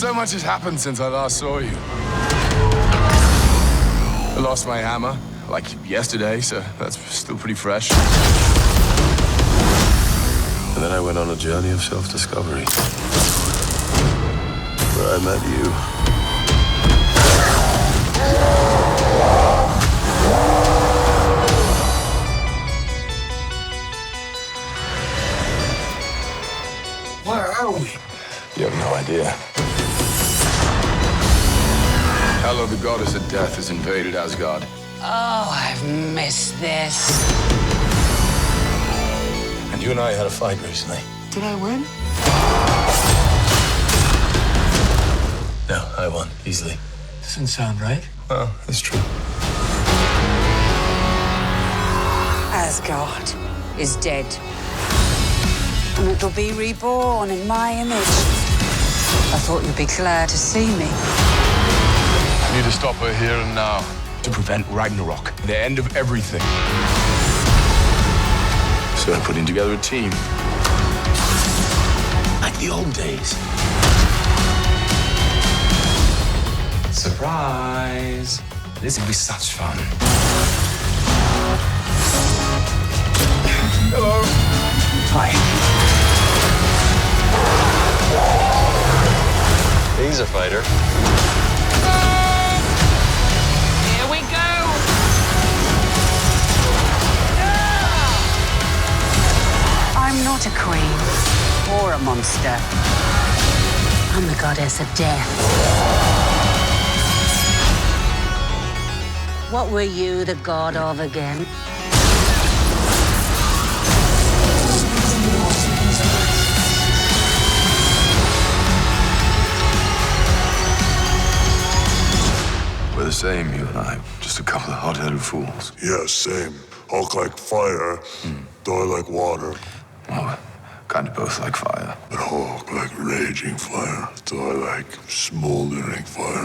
So much has happened since I last saw you. I lost my hammer, like yesterday, so that's still pretty fresh. And then I went on a journey of self-discovery, where I met you. Where are we? You have no idea. Hela, the goddess of death, has invaded Asgard. Oh, I've missed this. And you and I had a fight recently. Did I win? No, I won, easily. Doesn't sound right. Well, it's true. Asgard is dead. And it'll be reborn in my image. I thought you'd be glad to see me. I need to stop her here and now to prevent Ragnarok, the end of everything. So I'm putting together a team. Like the old days. Surprise! This will be such fun. Hello. Hi. He's a fighter. Here we go! I'm not a queen or a monster. I'm the goddess of death. What were you the god of again? We're the same, you and I. Just a couple of hot-headed fools. Yeah, same. Hulk like fire, Thor like water. Well, kind of both like fire. But Hulk like raging fire, Thor like smoldering fire.